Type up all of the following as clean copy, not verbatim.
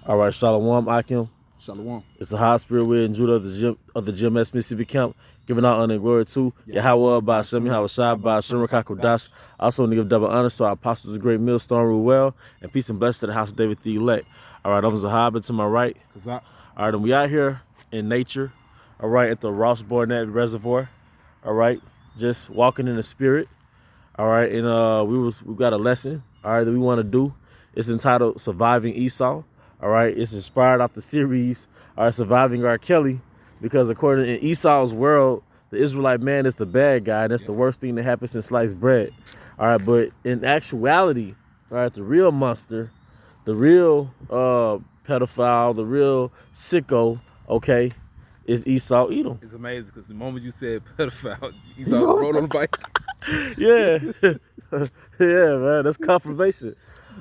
All right, Shalom, Akim. Shalom. It's the high spirit we're in Judah of the GMS Mississippi camp, giving out honor and glory to Yahweh, Ba'ashem, Yahushua, Ba'ashem, Rakakodash. Also, to give double honors to our apostles, the great millstone, Ruel, and peace and blessings to the house of David the elect. All right, I'm Zahab, and to my right. Kazak. All right, and we out here in nature, all right, at the Ross Barnett Reservoir, all right, just walking in the spirit, all right, and we got a lesson, all right, that we want to do. It's entitled Surviving Esau. All right, it's inspired off the series, all right, Surviving R. Kelly, because according to Esau's world, the Israelite man is the bad guy, and that's the worst thing that happened since sliced bread. All right, but in actuality, all right, the real monster, the real pedophile, the real sicko, okay, is Esau Edom. It's amazing because the moment you said pedophile, Esau rode on the bike. Yeah, yeah, man, that's confirmation.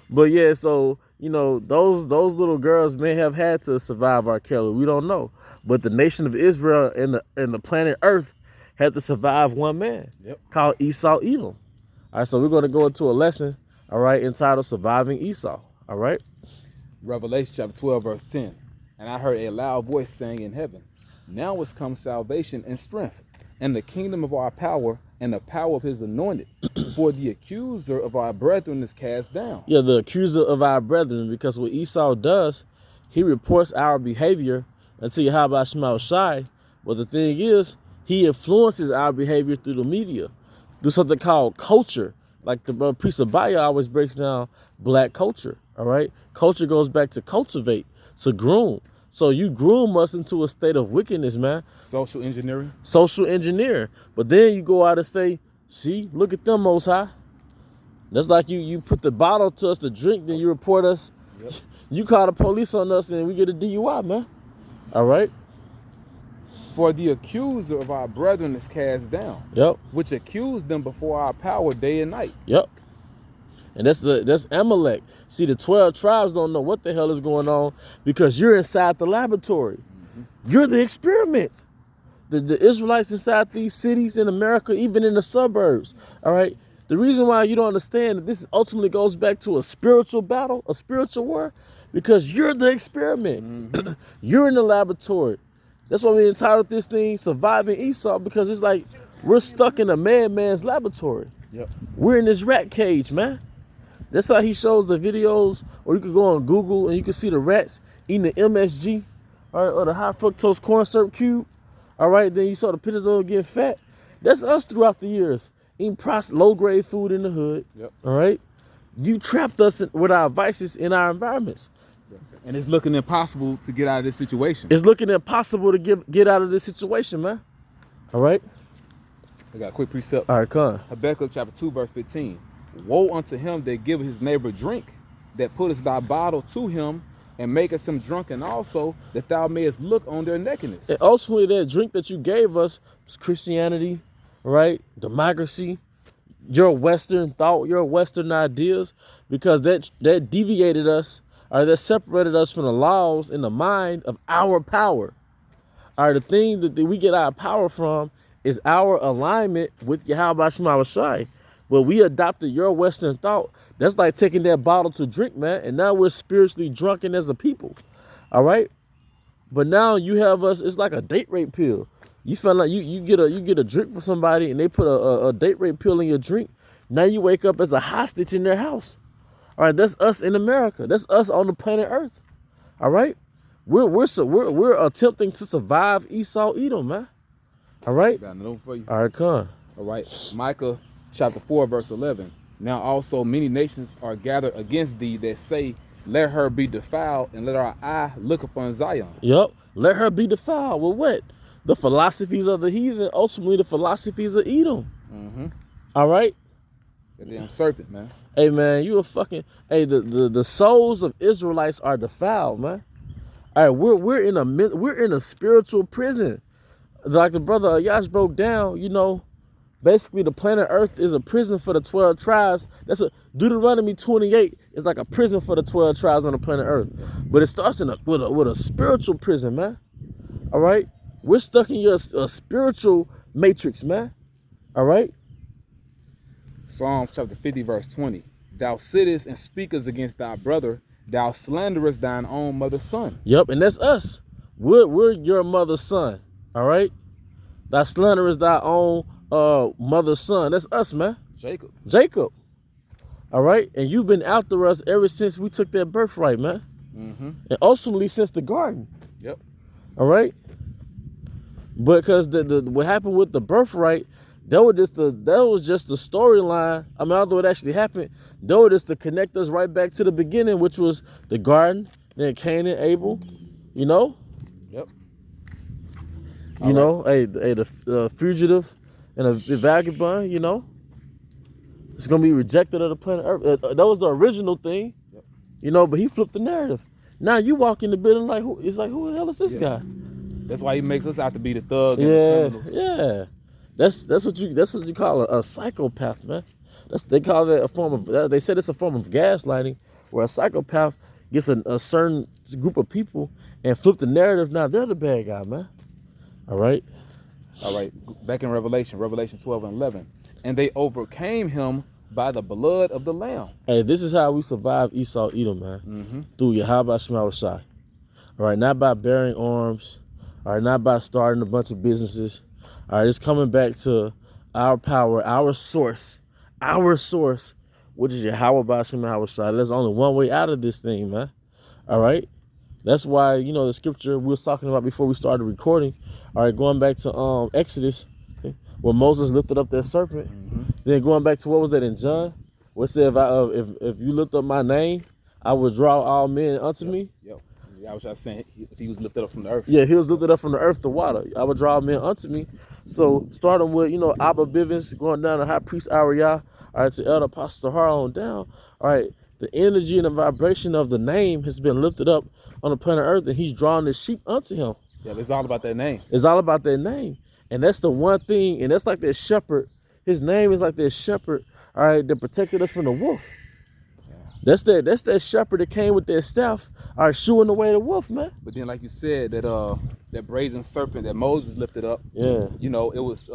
But yeah, so you know, those little girls may have had to survive R. Kelly. We don't know. But the nation of Israel and the planet Earth had to survive one man called Esau Edom. All right, so we're going to go into a lesson, all right, entitled Surviving Esau. All right. Revelation chapter 12, verse 10. And I heard a loud voice saying in heaven, now is come salvation and strength, and the kingdom of our power, and the power of his anointed. For the accuser of our brethren is cast down. Yeah, the accuser of our brethren, because what Esau does, he reports our behavior until Yahweh Shema Shai. But the thing is, he influences our behavior through the media, through something called culture. Like the priest of Baya always breaks down black culture, all right? Culture goes back to cultivate, to groom. So you groom us into a state of wickedness, man. Social engineering. Social engineer. But then you go out and say, see, look at them, Most High. That's like you put the bottle to us to drink, then you report us. Yep. You call the police on us and we get a DUI, man. All right? For the accuser of our brethren is cast down. Yep. Which accused them before our power day and night. Yep. And that's Amalek. See, the 12 tribes don't know what the hell is going on because you're inside the laboratory. Mm-hmm. You're the experiment. The Israelites inside these cities in America, even in the suburbs, all right? The reason why you don't understand that this ultimately goes back to a spiritual battle, a spiritual war, because you're the experiment. Mm-hmm. You're in the laboratory. That's why we entitled this thing Surviving Esau, because it's like we're stuck in a madman's laboratory. Yep. We're in this rat cage, man. That's how he shows the videos, or you could go on Google and you can see the rats eating the MSG, all right, or the high fructose corn syrup cube. All right, then you saw the pictures of them getting fat. That's us throughout the years, eating low-grade food in the hood. Yep. All right, you trapped us with our vices in our environments, and it's looking impossible to get out of this situation. It's looking impossible to get out of this situation, man. All right. I got a quick precept. All right, come on. Habakkuk chapter 2, verse 15. Woe unto him that giveth his neighbor drink, that puttest thy bottle to him, and makest him drunken also, that thou mayest look on their nakedness. And ultimately, that drink that you gave us was Christianity, right? Democracy, your Western thought, your Western ideas, because that deviated us, or that separated us from the laws in the mind of our power. Or the thing that we get our power from is our alignment with Yahweh Shema Shai. But we adopted your Western thought. That's like taking that bottle to drink, man. And now we're spiritually drunken as a people. All right. But now you have us. It's like a date rape pill. You feel like you get a drink for somebody and they put a date rape pill in your drink. Now you wake up as a hostage in their house. All right. That's us in America. That's us on the planet Earth. All right. We're attempting to survive Esau Edom, man. All right. Got another one for you. All right, come. All right. Micah chapter 4, verse 11. Now also many nations are gathered against thee that say, let her be defiled, and let our eye look upon Zion. Yep. Let her be defiled. Well, what? The philosophies of the heathen, ultimately the philosophies of Edom. Mm-hmm. All right? That damn serpent, man. Hey, man, you a fucking... Hey, the souls of Israelites are defiled, man. All right, we're in a spiritual prison. Like the brother Ayash broke down, you know, basically the planet Earth is a prison for the 12 tribes. That's what Deuteronomy 28 is like a prison for the 12 tribes on the planet Earth. But it starts with a spiritual prison, man. All right? We're stuck in your spiritual matrix, man. All right? Psalms chapter 50, verse 20. Thou sittest and speakest against thy brother, Thou slanderest thine own mother's son. Yep, and that's us. We're your mother's son. All right. Thy slander is thy own mother's son. That's us, man. Jacob. All right. And you've been after us ever since we took that birthright, man. And ultimately since the garden. Yep. All right. Because what happened with the birthright, that was just the storyline. I mean, although it actually happened, that was just to connect us right back to the beginning, which was the garden, then Cain and Abel, you know? Yep. You know, the fugitive and the vagabond, you know? It's going to be rejected of the planet Earth. That was the original thing, you know, but he flipped the narrative. Now you walk in the building like, who the hell is this guy? That's why he makes us out to be the thug and the criminals. Yeah. That's what you call a psychopath, man. They call that a form of. They said it's a form of gaslighting, where a psychopath gets a certain group of people and flip the narrative. Now they're the bad guy, man. All right. Back in Revelation 12 and 11, and they overcame him by the blood of the Lamb. Hey, this is how we survive Esau, Edom, man. Through Yahweh Shema Shai. All right, not by bearing arms. All right, not by starting a bunch of businesses. All right, it's coming back to our power, our source, which is Yahweh B'Shem Yahweh Shai. There's only one way out of this thing, man. All right? That's why, you know, the scripture we was talking about before we started recording, all right, going back to Exodus, where Moses lifted up that serpent, then going back to what was that in John? What said, if you lift up my name, I will draw all men unto me. Yep. I was just saying, if he was lifted up from the earth. Yeah, he was lifted up from the earth to water. I would draw men unto me. So starting with, you know, Abba Bivens, going down to High Priest Ariah, all right, to Elder Apostle Har on down, all right, the energy and the vibration of the name has been lifted up on the planet Earth, and he's drawing the sheep unto him. Yeah, it's all about that name. It's all about that name. And that's the one thing, and that's like that shepherd. His name is like that shepherd, all right, that protected us from the wolf. That's that shepherd that came with that staff, all right, shooing away the wolf, man. But then, like you said, that brazen serpent that Moses lifted up, you know, it was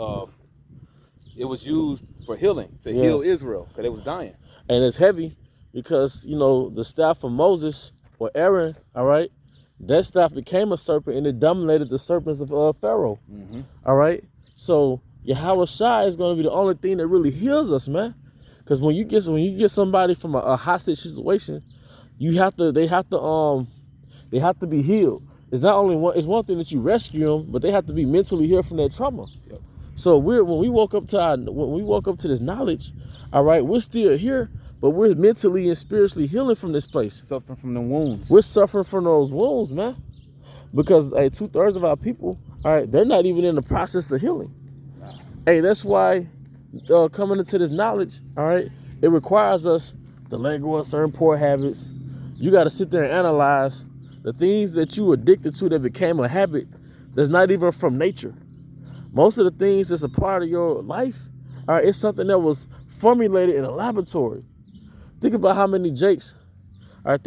used for healing, to heal Israel, because they was dying. And it's heavy because, you know, the staff of Moses or Aaron, all right, that staff became a serpent and it dominated the serpents of Pharaoh. All right. So Yahweh Shai is going to be the only thing that really heals us, man. Because when you get somebody from a hostage situation, they have to be healed. It's not only one thing that you rescue them, but they have to be mentally healed from that trauma. So when we woke up to this knowledge, all right, we're still here, but we're mentally and spiritually healing from this place. Suffering from the wounds. We're suffering from those wounds, man. Because 2/3 of our people, all right, they're not even in the process of healing. Hey, that's why coming into this knowledge, all right, it requires us to let go of certain poor habits. You got to sit there and analyze the things that you addicted to that became a habit that's not even from nature. Most of the things that's a part of your life, all right, it's something that was formulated in a laboratory. Think about how many Jakes, all right,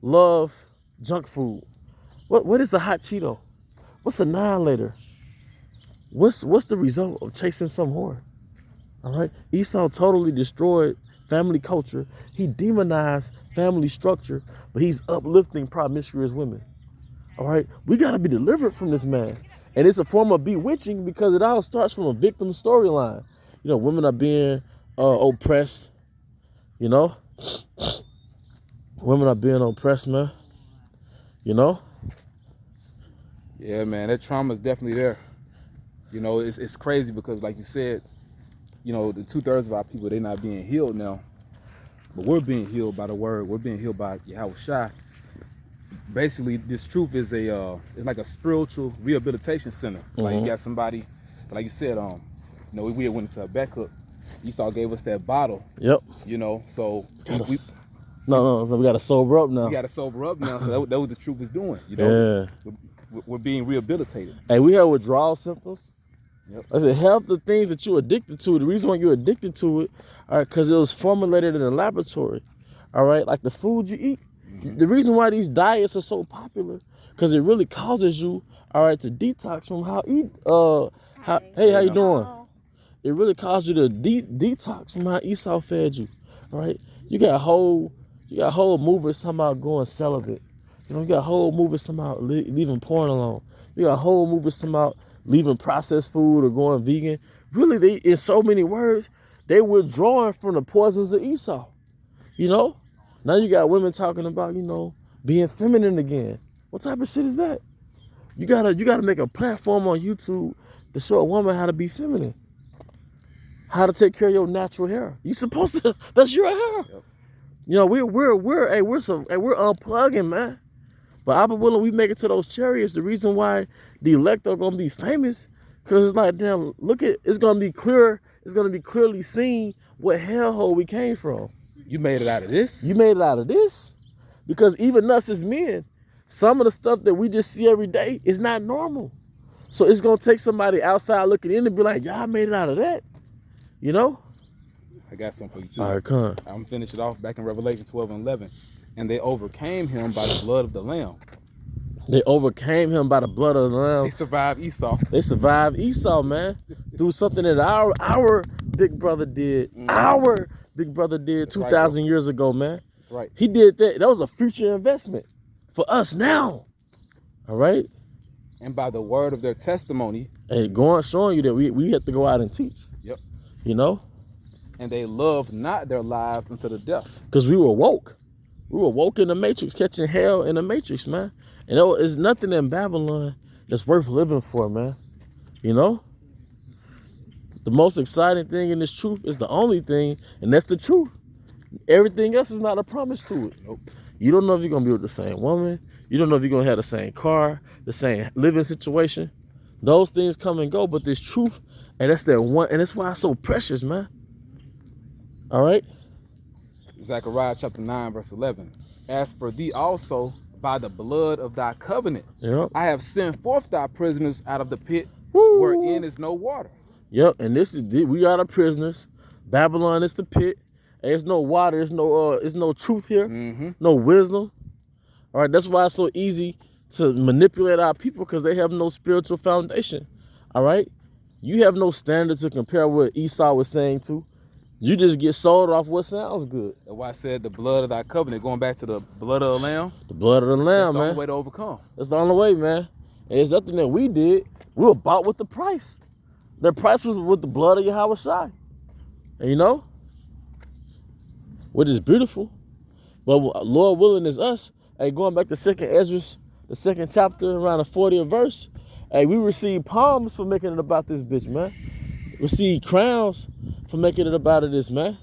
love junk food. What is a hot Cheeto? What's a Annihilator? What's the result of chasing some whore? All right, Esau totally destroyed family culture. He demonized family structure, but he's uplifting promiscuous women. All right, we got to be delivered from this man. And it's a form of bewitching because it all starts from a victim storyline. You know, women are being oppressed, you know. Women are being oppressed, man. You know? Yeah, man, that trauma is definitely there. You know, it's crazy because, like you said, you know, the 2/3 of our people, they're not being healed now. But we're being healed by the word. We're being healed by Yahweh Shai. Basically, this truth is it's like a spiritual rehabilitation center. Like you got somebody, like you said, you know, we went into a Habakkuk. Esau gave us that bottle. Yep. You know, so so we got to sober up now. We got to sober up now. So that what the truth is doing. You know, we're being rehabilitated. Hey, we have withdrawal symptoms. Yep. I said, half the things that you're addicted to, the reason why you're addicted to it, all right, because it was formulated in a laboratory. All right, like the food you eat. The reason why these diets are so popular, because it really causes you, all right, to detox from how you doing? It really causes you to detox from how Esau fed you, all right? You got whole movements talking about going celibate. You know, you got whole movements talking about leaving porn alone. You got whole movements talking about leaving processed food or going vegan. Really, they, in so many words, they withdrawing from the poisons of Esau. You know? Now you got women talking about, you know, being feminine again. What type of shit is that? You gotta make a platform on YouTube to show a woman how to be feminine. How to take care of your natural hair. You supposed to, that's your hair. Yep. You know, we're unplugging, man. But I be willing we make it to those chariots. The reason why the elect are gonna be famous, because it's like, damn, look at, it's gonna be clear, it's gonna be clearly seen what hellhole we came from. You made it out of this? You made it out of this? Because even us as men, some of the stuff that we just see every day is not normal. So it's gonna take somebody outside looking in and be like, y'all made it out of that. You know? I got something for you too. All right, come on. I'm gonna finish it off back in Revelation 12 and 11. And they overcame him by the blood of the Lamb. They overcame him by the blood of the Lamb. They survived Esau. They survived Esau, man, through something that our big brother did. Our big brother did 2,000 years ago, man. That's right. He did that. That was a future investment for us now. All right? And by the word of their testimony. Hey, showing you that we have to go out and teach. Yep. You know? And they loved not their lives unto the death. Because we were woke. We were woke in the matrix, catching hell in the matrix, man. And there's nothing in Babylon that's worth living for, man. You know? The most exciting thing in this truth is the only thing, and that's the truth. Everything else is not a promise to it. Nope. You don't know if you're going to be with the same woman. You don't know if you're going to have the same car, the same living situation. Those things come and go, but this truth, and that's that one, and that's why it's so precious, man. All right? Zechariah chapter 9, verse 11. As for thee also, by the blood of thy covenant, Yep. I have sent forth thy prisoners out of the pit, Woo. wherein is no water. Yep, and this is, we are the prisoners. Babylon is the pit. There's no water. There's no truth here. No wisdom. All right, that's why it's so easy to manipulate our people, because they have no spiritual foundation. All right, you have no standard to compare what Esau was saying to. You just get sold off what sounds good. That's why I said the blood of thy covenant, going back to the blood of the Lamb. The blood of the Lamb, That's the man. only way to overcome. That's the only way, man. And it's nothing that we did. We were bought with the price. Their price was with the blood of Yahweh Shai. And you know, which is beautiful. But Lord willing is us. Hey, going back to 2nd Ezra, the 2nd chapter, around the 40th verse. Hey, we received palms for making it about this bitch, man. Received crowns for making it about this, man.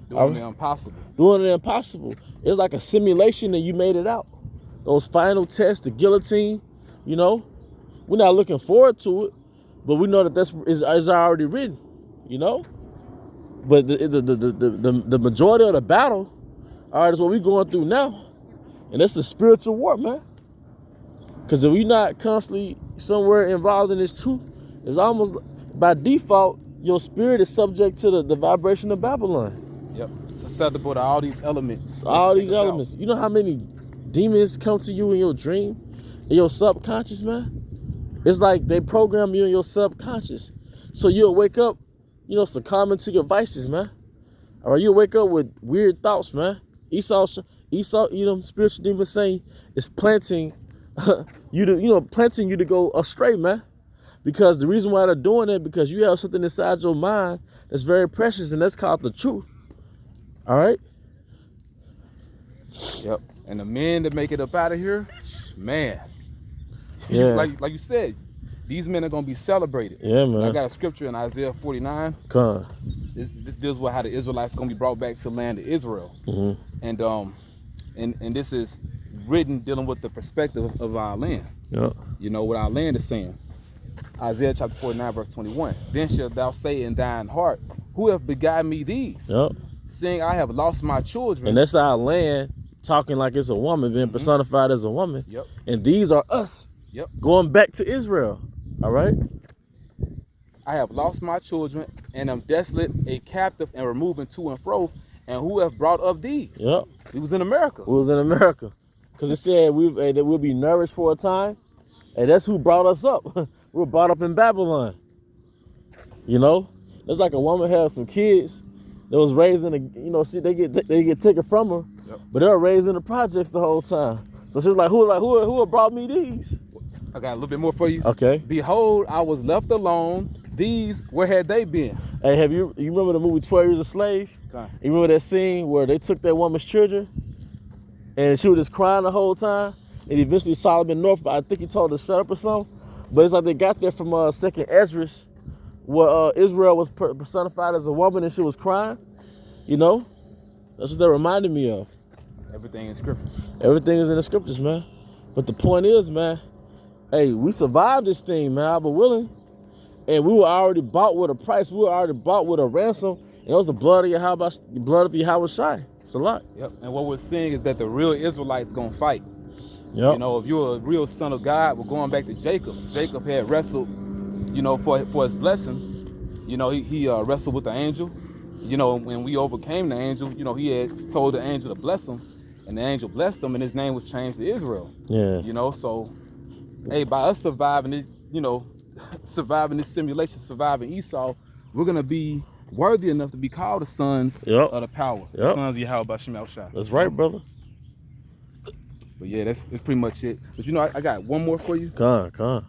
Doing the impossible. Doing the impossible. It's like a simulation and you made it out. Those final tests, the guillotine, you know. We're not looking forward to it, but we know that is already written, you know. But the majority of the battle, all right, is what we're going through now. And that's the spiritual war, man. Because if we're not constantly somewhere involved in this truth, it's almost by default, your spirit is subject to the vibration of Babylon. Yep. Susceptible to all these elements. All these elements. You know how many demons come to you in your dream, in your subconscious, man? It's like they program you in your subconscious. So you'll wake up, you know, succumbing to your vices, man. All right, you'll wake up with weird thoughts, man. Esau, you know, spiritual demons saying is planting planting you to go astray, man. Because the reason why they're doing it, because you have something inside your mind that's very precious, and that's called the truth. All right? Yep. And the men that make it up out of here, man. Yeah. like you said, these men are going to be celebrated. Yeah, man. I got a scripture in Isaiah 49. Come. This deals with how the Israelites are going to be brought back to the land of Israel. And this is written dealing with the perspective of our land. Yep. You know what our land is saying. Isaiah chapter 49, verse 21. Then shalt thou say in thine heart, who hath begotten me these? Yep. Saying, I have lost my children. And that's our land talking like it's a woman, being personified as a woman. Yep. And these are us. Yep. Going back to Israel. All right? I have lost my children and am desolate, a captive, and removing to and fro. And who have brought up these? Yep. It was in America. We was in America. Because it said that we'll be nourished for a time. And that's who brought us up. We were brought up in Babylon. You know? It's like a woman has some kids, They was raised in the, you know, see, they get taken from her, Yep. but they were raised in the projects the whole time. So she's like, who brought me these? I got a little bit more for you. Okay. Behold, I was left alone. These, where had they been? Hey, you remember the movie 12 Years a Slave? Okay. You remember that scene where they took that woman's children and she was just crying the whole time? And eventually Solomon North, I think he told her to shut up or something. But it's like they got there from 2nd Ezra, where Israel was personified as a woman and she was crying. You know? That's what that reminded me of. Everything in scripture. Everything is in the scriptures, man. But the point is, man, hey, we survived this thing, man. I be willing. And we were already bought with a price. We were already bought with a ransom. And it was the blood of Yahweh, the blood of Yahweh Shai. It's a lot. Yep. And what we're seeing is that the real Israelites gonna fight. Yep. You know, if you're a real son of God, we're going back to Jacob. Jacob had wrestled, you know, for his blessing. You know, he wrestled with the angel. You know, when we overcame the angel, you know, he had told the angel to bless him, and the angel blessed him, and his name was changed to Israel. Yeah. You know, so, hey, by us surviving this, you know, surviving this simulation, surviving Esau, we're gonna be worthy enough to be called the sons of the power, the sons of Yahweh B'Shem El Shai. That's right, brother. But yeah, that's pretty much it. But you know, I got one more for you. Come on.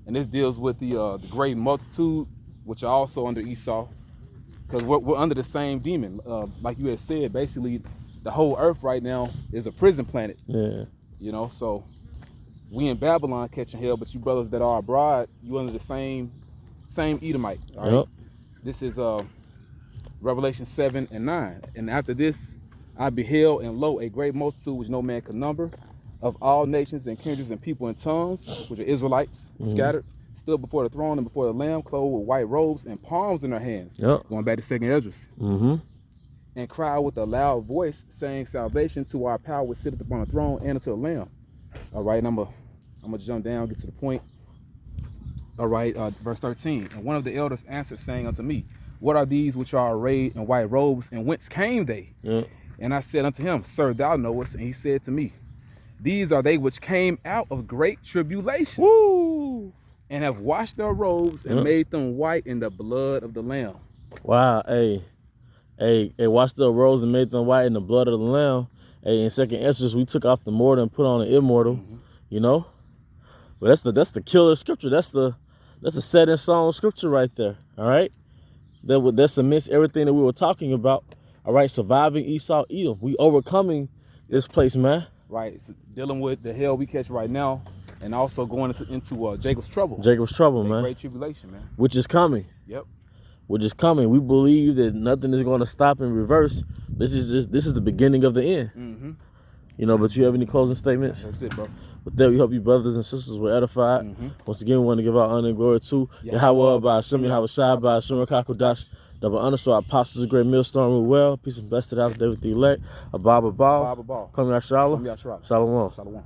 And this deals with the great multitude, which are also under Esau, because we're under the same demon. Like you had said, basically, the whole earth right now is a prison planet. Yeah. You know, so we in Babylon catching hell, but you brothers that are abroad, you under the same Edomite. All right. Yep. This is Revelation 7 and 9. And after this, I beheld, and lo, a great multitude which no man could number, of all nations and kindreds and people and tongues, which are Israelites, scattered, stood before the throne and before the Lamb, clothed with white robes and palms in their hands. Yep. Going back to 2nd Ezra. And cried with a loud voice, saying, salvation to our power which sitteth upon the throne and unto the Lamb. All right, I'm gonna jump down, get to the point. All right, verse 13. And one of the elders answered, saying unto me, what are these which are arrayed in white robes, and whence came they? Yep. And I said unto him, sir, thou knowest. And he said to me, these are they which came out of great tribulation. Woo! And have washed their robes and made them white in the blood of the Lamb. Wow, hey, washed the robes and made them white in the blood of the Lamb. Hey, in 2nd Ezra, we took off the mortal and put on the immortal. You know, but that's the killer scripture. That's the set in stone scripture right there. All right, that cements everything that we were talking about. All right, surviving Esau, Edom. We overcoming this place, man. Right, so dealing with the hell we catch right now, and also going into Jacob's trouble. Jacob's trouble, man. Great tribulation, man. Which is coming. Yep. Which is coming. We believe that nothing is going to stop and reverse. This is the beginning of the end. You know, but you have any closing statements? That's it, bro. With that, we hope you brothers and sisters were edified. Once again, we want to give our honor and glory to Yahweh by Hashem, Yahweh Shai by Hashem, Kakodash, double underscore apostles, a great millstone, we well. Peace and blessed to the house of David the elect. Abba, Baba. Come Yashala. Shalom. Shalom. Shalom.